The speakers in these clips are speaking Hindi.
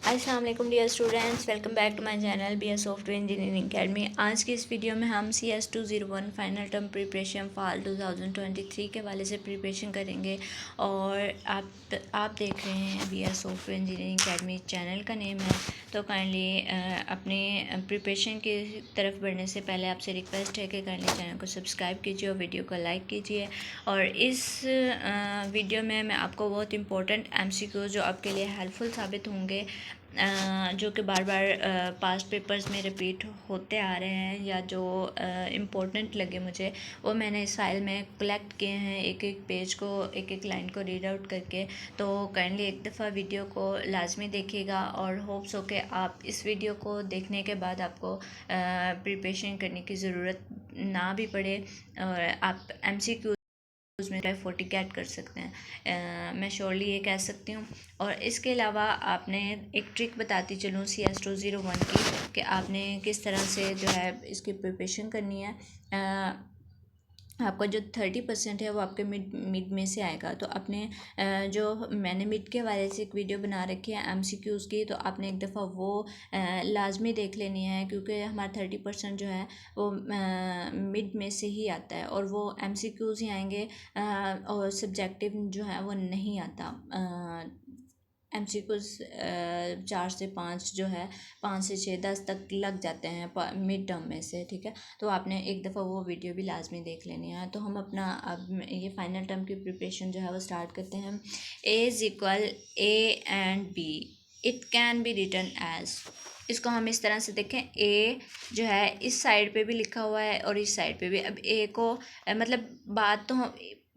अस्सलाम वालेकुम dear students, welcome back to my channel B S software engineering academy. आज की इस वीडियो में हम CS 201 final term preparation fall 2023 के हवाले से प्रिपरेशन करेंगे। और आप देख रहे हैं B S software engineering academy, channel का नेम है। तो काइंडली अपने प्रिपरेशन की तरफ बढ़ने से पहले आपसे रिक्वेस्ट है कि काइंडली चैनल को सब्सक्राइब कीजिए और वीडियो को लाइक कीजिए। और इस वीडियो में मैं आपको बहुत इंपॉर्टेंट MCQ जो आपके लिए हेल्पफुल साबित होंगे, जो कि बार बार पास्ट पेपर्स में रिपीट होते आ रहे हैं या जो इम्पोर्टेंट लगे मुझे, वो मैंने इस फाइल में कलेक्ट किए हैं, एक एक पेज को, एक एक लाइन को रीड आउट करके। तो काइंडली एक दफ़ा वीडियो को लाजमी देखिएगा और होप्स हो कि आप इस वीडियो को देखने के बाद आपको प्रिपरेशन करने की ज़रूरत ना भी पड़े और आप MCQ उसमें 40 गेट कर सकते हैं। मैं श्योरली ये कह सकती हूँ। और इसके अलावा आपने एक ट्रिक बताती चलूँ CS 201 की, कि आपने किस तरह से जो है इसकी प्रिपरेशन करनी है। आपका जो 30% है वो आपके मिड में से आएगा। तो अपने जो मैंने मिड के हवाले से एक वीडियो बना रखी है MCQs की, तो आपने एक दफ़ा वो लाजमी देख लेनी है, क्योंकि हमारा 30% जो है वो मिड में से ही आता है और वो MCQs ही आएंगे। और सब्जेक्टिव जो है वो नहीं आता। MCQs 4 से 5 जो है, 5 से 6 10 तक लग जाते हैं मिड टर्म में से, ठीक है। तो आपने एक दफ़ा वो वीडियो भी लाजमी देख लेनी है। तो हम अपना अब ये फाइनल टर्म की प्रिपरेशन जो है वो स्टार्ट करते हैं। A and B, it can be written as. इसको हम इस तरह से देखें, A जो है इस साइड पे भी लिखा हुआ है और इस साइड पे भी। अब A को मतलब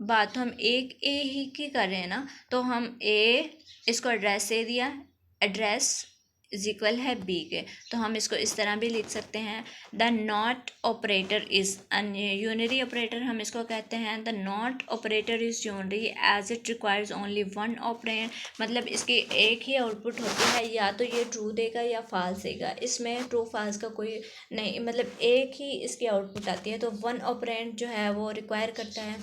बात तो हम एक A ही की कर रहे हैं ना, तो हम A, इसको एड्रेस दे दिया, एड्रेस इज इक्वल है B के। तो हम इसको इस तरह भी लिख सकते हैं, the not operator is unary operator, हम इसको कहते हैं the not operator is unary as it requires only one operand. मतलब इसकी एक ही आउटपुट होती है, या तो ये ट्रू देगा या फाल्स देगा। इसमें ट्रू फाल्स का कोई नहीं, मतलब एक ही इसकी आउटपुट आती है। तो वन ऑपरेंड जो है वो रिक्वायर करता है।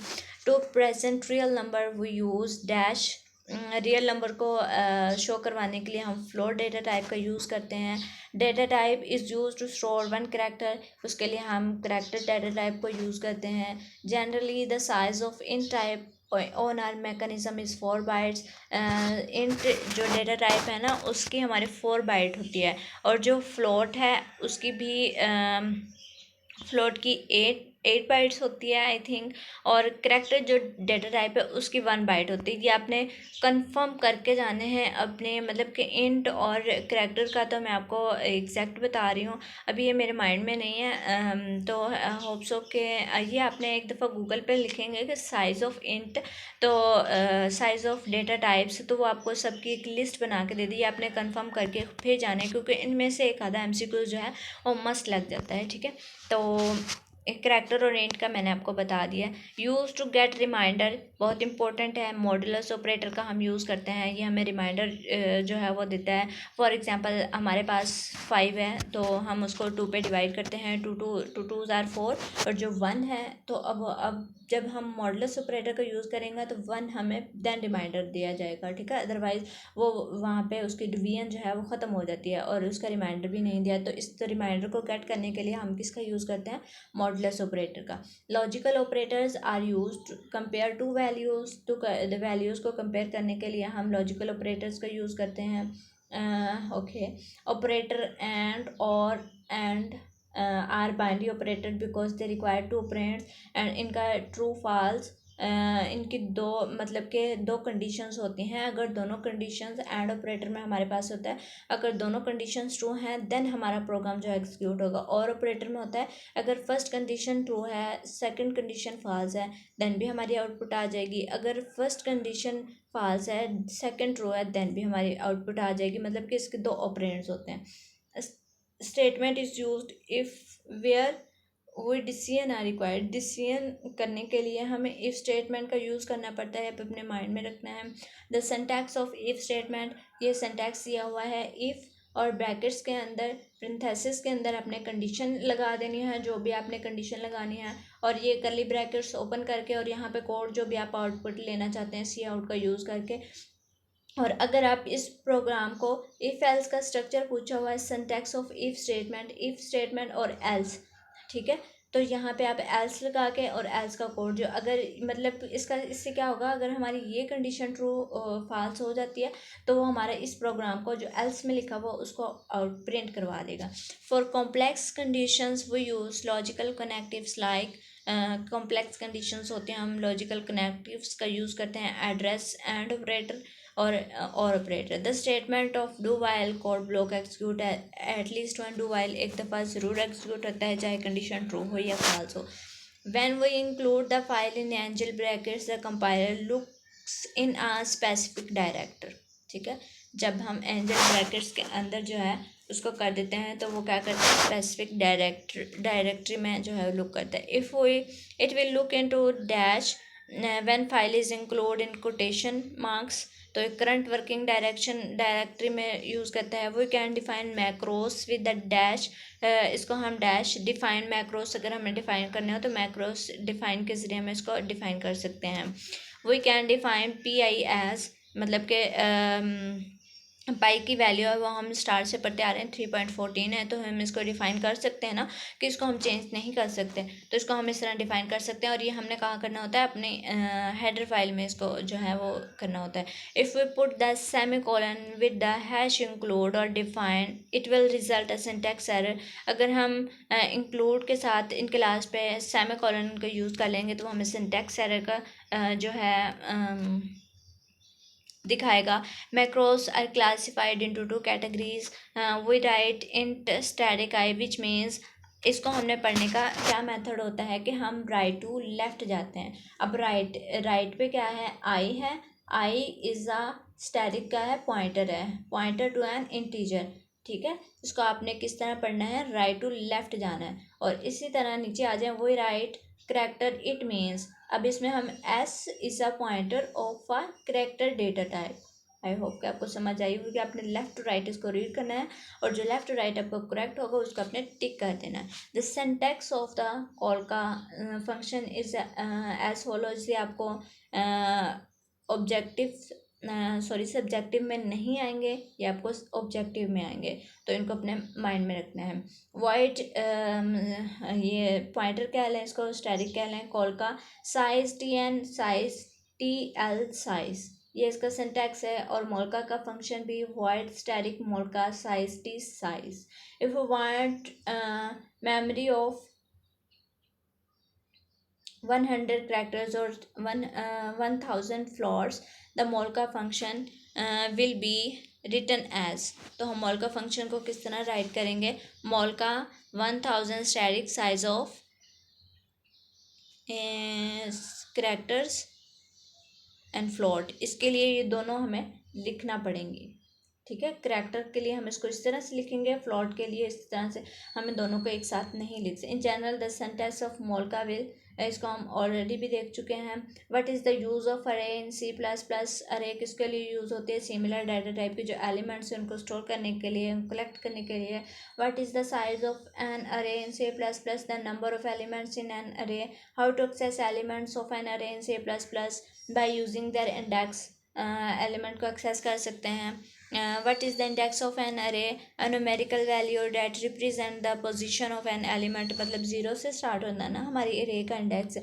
To present real number we use dash, real number को शो करवाने के लिए हम फ्लोट डेटा टाइप का यूज़ करते हैं। Data type is use to store one character, उसके लिए हम करेक्टर डेटा टाइप को यूज़ करते हैं। Generally the size of int type on our mechanism is 4 bytes. Int जो डेटा टाइप है ना, उसकी हमारे 4 बाइट होती है, और जो फ्लोट है उसकी भी फ्लोट की 8 बाइट्स होती है आई थिंक। और करेक्टर जो डेटा टाइप है उसकी 1 बाइट होती है। ये आपने कंफर्म करके जाने हैं अपने, मतलब कि इंट और करेक्टर का तो मैं आपको एग्जैक्ट बता रही हूँ, अभी ये मेरे माइंड में नहीं है। तो होप्स ऑफ के ये आपने एक दफ़ा गूगल पे लिखेंगे कि साइज़ ऑफ इंट, तो साइज़ ऑफ डेटा टाइप्स, तो वो आपको सबकी एक लिस्ट बना के दे दी। आपने कंफर्म करके फिर जाना है, क्योंकि इनमें से एक आधा MCQ जो है वो मस्त लग जाता है, ठीक है। तो एक करेक्टर और इंट का मैंने आपको बता दिया। यूज़ टू गेट रिमाइंडर बहुत इंपॉर्टेंट है। मॉडुलस ऑपरेटर का हम यूज़ करते हैं, ये हमें रिमाइंडर जो है वो देता है। फॉर एग्जांपल हमारे पास 5 है, तो हम उसको 2 पे डिवाइड करते हैं, 2 2 आर 4, और जो 1 है, तो अब जब हम मॉडुलस ऑपरेटर का यूज़ करेंगे तो 1 हमें देन रिमाइंडर दिया जाएगा, ठीक है। अदरवाइज़ वो वहाँ पे उसकी डिवीजन जो है वो ख़त्म हो जाती है और उसका रिमाइंडर भी नहीं दिया। तो इस रिमाइंडर को गेट करने के लिए हम किसका यूज़ करते हैं, मॉडुलस ऑपरेटर का। Logical operators are used compare two values, तो द वैल्यूज़ को कंपेयर करने के लिए हम लॉजिकल ऑपरेटर्स का यूज़ करते हैं। ओके, ऑपरेटर एंड और and are binary operator because they require two operands and इनका ट्रू फॉल्स, इनकी दो, मतलब के दो कंडीशंस होती हैं। अगर दोनों कंडीशंस एंड ऑपरेटर में हमारे पास होता है, अगर दोनों कंडीशंस ट्रू हैं देन हमारा प्रोग्राम जो है एग्जीक्यूट होगा। और ऑपरेटर में होता है, अगर फर्स्ट कंडीशन ट्रू है, सेकंड कंडीशन फॉल्स है, देन भी हमारी आउटपुट आ जाएगी। अगर फर्स्ट कंडीशन फॉल्स है, सेकंड ट्रू है, देन भी हमारी आउटपुट आ जाएगी। मतलब कि इसके दो ऑपरेंड्स होते हैं। Statement is used if where वही डिसीजन आर रिक्वायर्ड, डिसीजन करने के लिए हमें इफ़ स्टेटमेंट का यूज़ करना पड़ता है, अपने माइंड में रखना है। The syntax of if statement, ये सिंटैक्स दिया हुआ है इफ़ और ब्रैकेट्स के अंदर, पेरेंथेसिस के अंदर अपने कंडीशन लगा देनी है, जो भी आपने कंडीशन लगानी है, और ये कर्ली ब्रैकेट्स ओपन करके, और यहाँ पे कोड जो भी आप आउटपुट लेना चाहते हैं सी आउट का यूज़ करके, और अगर आप इस प्रोग्राम को इफ़ एल्स का स्ट्रक्चर पूछा हुआ है, सिंटैक्स ऑफ इफ़ स्टेटमेंट और एल्स, ठीक है, तो यहाँ पे आप एल्स लगा के और एल्स का कोड जो अगर मतलब इसका इससे क्या होगा, अगर हमारी ये कंडीशन ट्रू फाल्स हो जाती है तो वो हमारे इस प्रोग्राम को जो एल्स में लिखा हुआ उसको आउट प्रिंट करवा देगा। For complex conditions we use logical connectives like complex conditions होते हैं, हम लॉजिकल कनेक्टिव्स का यूज़ करते हैं एड्रेस एंड ऑपरेटर और operator. The statement of do while code block execute at least one do while एक दफ़ा ज़रूर एग्जीक्यूट होता है, चाहे कंडीशन ट्रू हो या फॉल्स हो। When we include the file in angel brackets, the compiler looks in a specific director, ठीक है, जब हम एंजल ब्रैकेट्स के अंदर जो है उसको कर देते हैं तो वो क्या करता है, स्पेसिफिक डायरेक्टरी में जो है लुक करता है। If we it will look into dash when file is include in quotation marks, तो एक करंट वर्किंग डायरेक्टरी में यूज़ करता है। We can define macros with the dash, इसको हम डैश डिफाइन मैक्रोस अगर हमें डिफाइन करने हो तो मैक्रोस डिफाइन के ज़रिए हम इसको डिफाइन कर सकते हैं। We can define P I as, मतलब कि पाई की वैल्यू है वो हम स्टार से पढ़ते आ रहे हैं 3.14 है, तो हम इसको डिफाइन कर सकते हैं ना कि इसको हम चेंज नहीं कर सकते, तो इसको हम इस तरह डिफाइन कर सकते हैं। और ये हमने कहाँ करना होता है, अपने हेडर फाइल में इसको जो है वो करना होता है। If we put the semicolon with the hash include और define it will result a syntax error, अगर हम इंक्लूड के साथ इनके लास्ट पे सेमीकोलन का यूज़ कर लेंगे तो हमें सिंटैक्स एरर का जो है दिखाएगा। Macros are classified into two categories, we write int static I which means, इसको हमने पढ़ने का क्या मेथड होता है कि हम राइट टू लेफ्ट जाते हैं। अब राइट पे क्या है, आई है, आई इज़ अ स्टैटिक का है, पॉइंटर टू एन इंटीजर, ठीक है, इसको आपने किस तरह पढ़ना है, राइट टू लेफ्ट जाना है। और इसी तरह नीचे आ जाए, वही राइट करेक्टर इट मीन्स, अब इसमें हम S is a pointer of a character data type. I hope कि आपको समझ आई होगी कि आपने लेफ्ट टू राइट इसको रीड करना है और जो लेफ्ट टू राइट आपको करेक्ट होगा उसको आपने टिक कर देना है। The syntax of the call का फंक्शन इज एज फॉलो, इसलिए आपको ऑब्जेक्टिव सब्जेक्टिव में नहीं आएंगे, ये आपको ऑब्जेक्टिव में आएंगे, तो इनको अपने माइंड में रखना है। वाइट ये पॉइंटर कह लें, इसको स्टैटिक कह लें, कॉल का size T N size T L size, ये इसका सिंटैक्स है। और मोल्का का फंक्शन भी void static malloc size T size. If you want memory of 100 characters or 1000 floors, the molka function will be written as, तो हम molka function को किस तरह राइट करेंगे, molka 1000 static size of characters and float, इसके लिए ये दोनों हमें लिखना पड़ेंगे, ठीक है। करैक्टर के लिए हम इसको इस तरह से लिखेंगे, फ्लॉट के लिए इस तरह से, हमें दोनों को एक साथ नहीं लिख सकते। In general the syntax of malloc will, इसको हम ऑलरेडी भी देख चुके हैं। What is the use of array in C plus plus, अरे किसके लिए यूज़ होती है, सिमिलर डाटा टाइप के जो एलिमेंट्स हैं उनको स्टोर करने के लिए, कलेक्ट करने के लिए। What is the size of an array in C plus plus, the number of elements in an array. How to access elements of an array in C plus plus, by using their index, element को एक्सेस कर सकते हैं। What is the index of an array, a numerical value that represent the position of an element, मतलब ज़ीरो से स्टार्ट होता है ना हमारी अरे का इंडेक्स,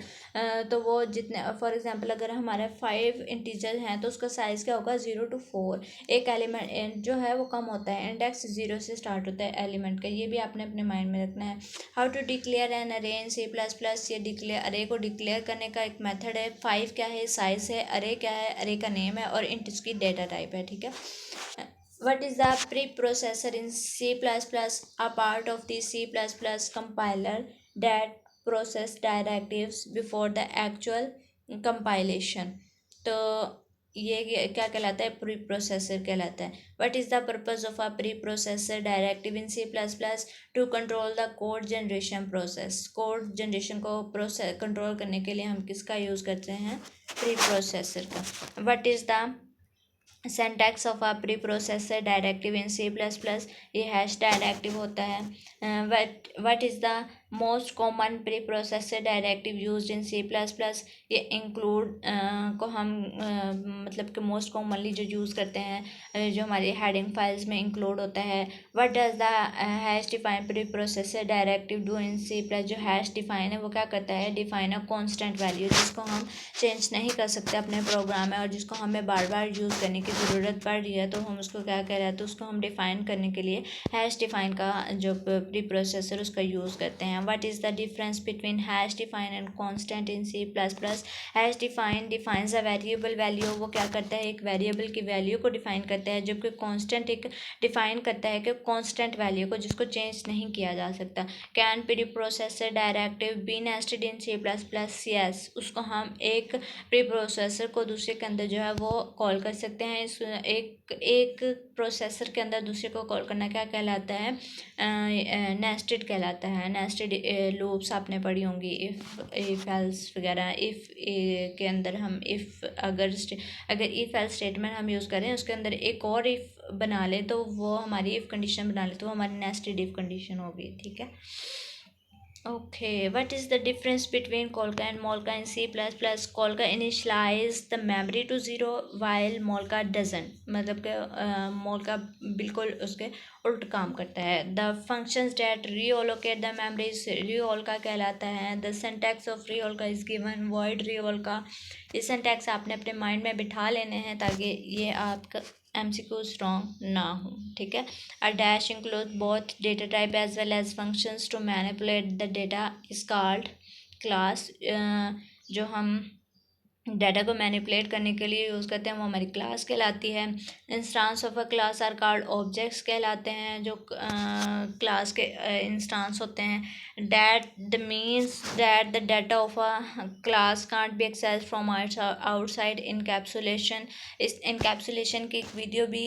तो वो जितने, फॉर एग्जांपल अगर हमारे 5 इंटीजर हैं तो उसका साइज़ क्या होगा 0 to 4, एक एलिमेंट जो है वो कम होता है, इंडेक्स 0 से स्टार्ट होता है एलिमेंट का, ये भी आपने अपने माइंड में रखना है। How to declare N array in C plus plus, ये डिक्लेयर अरे को डिक्लेयर करने का एक मेथड है। 5 क्या है, साइज़ है, अरे क्या है, अरे का नेम है, और इंट इसकी डेटा टाइप है, ठीक है। What is the preprocessor in C++? A part of the C++ compiler that process directives before the actual compilation. तो ये क्या कहलाता है, प्री प्रोसेसर कहलाता है। What is the purpose of a preprocessor directive in C plus plus, to control the code generation process, code generation को प्रोसेस कंट्रोल करने के लिए हम किसका यूज़ करते हैं, प्री प्रोसेसर का। What is the syntax of a preprocessor directive in C plus plus, ये हैश डायरेक्टिव होता है। What is the most common preprocessor directive used in C++। ये इंक्लूड को हम मतलब कि मोस्ट कॉमनली जो यूज़ करते हैं जो हमारी हेडिंग फाइल्स में इंक्लूड होता है। What does the hash define pre processor directive do in C+। जो हैश डिफाइन है वो क्या करता है, डिफाइन अ कॉन्स्टेंट वैल्यू जिसको हम चेंज नहीं कर सकते अपने प्रोग्राम में और जिसको हमें बार बार यूज़ करने की ज़रूरत पड़ रही है, तो हम उसको क्या कह रहे हैं, तो उसको हम डिफ़ाइन करने के लिए हैश डिफाइन का जो प्री प्रोसेसर उसका यूज़ करते हैं। What is the difference between hash define and constant in C++। Hash define defines a variable value, वो क्या करता है, एक वेरिएबल की वैल्यू को डिफाइन करता है, जबकि कांस्टेंट एक डिफाइन करता है कि कांस्टेंट वैल्यू को जिसको चेंज नहीं किया जा सकता। Can preprocessor directive be nested in C++। Yes, उसको हम एक प्री प्रोसेसर को दूसरे के अंदर जो है वो कॉल कर सकते हैं। इस एक प्रोसेसर के अंदर दूसरे को कॉल करना क्या कहलाता है, नेस्टेड कहलाता है। नेस्टेड लूप्स आपने पढ़ी होंगी, इफ़ एल्स वगैरह। इफ़ के अंदर हम इफ़ अगर इफ़ एल्स स्टेटमेंट हम यूज़ करें, उसके अंदर एक और इफ़ बना ले तो वो हमारी इफ़ कंडीशन बना ले तो वो हमारी नेस्टेड इफ़ कंडीशन होगी। ठीक है, okay. What is the difference between Colca and Molca in C++? Colca initialize the memory to 0 while Molca doesn't। मतलब कि Molca बिल्कुल उसके उल्ट काम करता है। The functions that reallocate the memory is reallocate कहलाता है। The syntax of reallocate is given void reallocate। ये syntax आपने अपने माइंड में बिठा लेने हैं ताकि ये आपका MCQs रॉन्ग ना हो। ठीक है, a dash includes both data type as well as functions to manipulate the data is called class। जो हम डाटा को मैनिपुलेट करने के लिए यूज़ करते हैं वो हमारी क्लास कहलाती है। Instance of a class are called objects कहलाते हैं, जो क्लास के इंस्टांस होते हैं। That the means that the data of a class can't be access from outside encapsulation. इस इनकैप्सुलेशन की एक वीडियो भी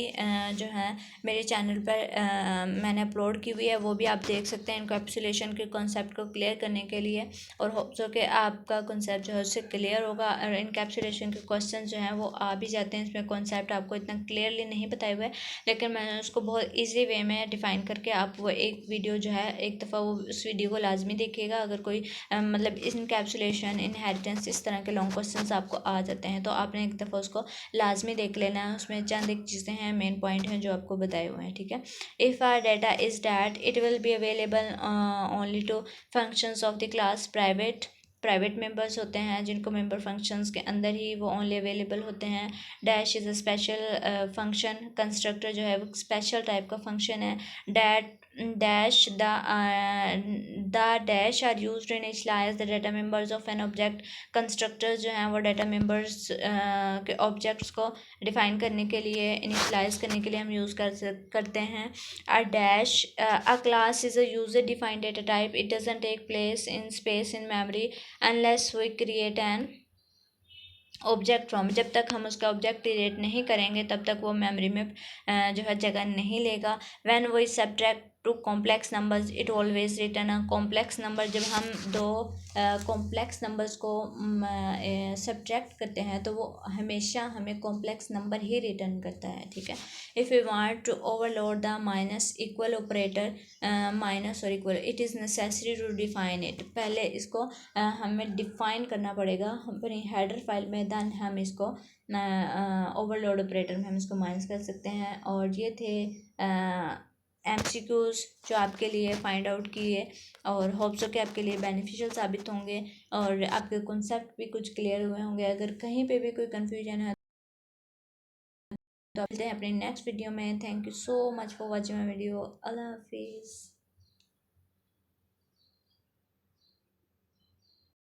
जो है मेरे चैनल पर मैंने अपलोड की हुई है, वो भी आप देख सकते हैं इनकैप्सुलेशन के कॉन्सेप्ट को क्लियर करने के लिए। और होप सो कि आपका कॉन्सेप्ट जो है उससे क्लियर होगा। और इनकैप्सुलेशन के क्वेश्चन जो हैं वो आ भी जाते हैं, इसमें कॉन्सेप्ट आपको इतना क्लियरली नहीं बताए हुए, लेकिन मैंने उसको बहुत ईजी वे में डिफ़ाइन करके आप वो एक वीडियो जो है एक दफ़ा वो उस वीडियो को लाजमी देखिएगा। अगर कोई मतलब इनकैप्सुलेशन, इनहेरिटेंस, इस तरह के लॉन्ग क्वेश्चन आपको आ जाते हैं तो आपने एक दफ़ा उसको लाजमी देख लेना है। उसमें चंद एक चीज़ें हैं, मेन पॉइंट हैं जो आपको बताए हुए हैं। ठीक है, if are data is that it will be available only to functions of the class. Private members होते हैं जिनको मेंबर फंक्शंस के अंदर ही वो ओनली अवेलेबल होते हैं। Dash is a special function. Constructor जो है वो स्पेशल टाइप का फंक्शन है। That dash the dash are use to initialise the data members of an object. Constructors जो हैं वो डाटा मेंबर्स के ऑब्जेक्ट्स को डिफाइन करने के लिए, इनिशलाइज करने के लिए हम यूज़ करते हैं। A dash a class is a user defined data type, it doesn't take place in space in memory unless we create an object from. जब तक हम उसका ऑब्जेक्ट क्रिएट नहीं करेंगे तब तक वो मेमोरी में जो है जगह नहीं लेगा। When we subtract two complex numbers it always return a complex number. जब हम दो कॉम्प्लेक्स नंबर्स को सब्ट्रैक्ट करते हैं तो वो हमेशा हमें कॉम्प्लेक्स नंबर ही रिटर्न करता है। ठीक है, if you want to overload the minus equal operator, minus और equal, it is necessary to define it. पहले इसको हमें डिफाइन करना पड़ेगा अपनी हेडर फाइल में, दैन हम इसको ओवरलोड ऑपरेटर में हम इसको माइनस कर सकते हैं। और ये थे MCQs जो आपके लिए फाइंड आउट किए और होप्स हो कि आपके लिए बेनिफिशियल साबित होंगे और आपके कॉन्सेप्ट भी कुछ क्लियर हुए होंगे। अगर कहीं पे भी कोई कन्फ्यूजन है तो मिलते हैं अपने नेक्स्ट वीडियो में। Thank you so much for watching my video. अल्लाह हाफिज़।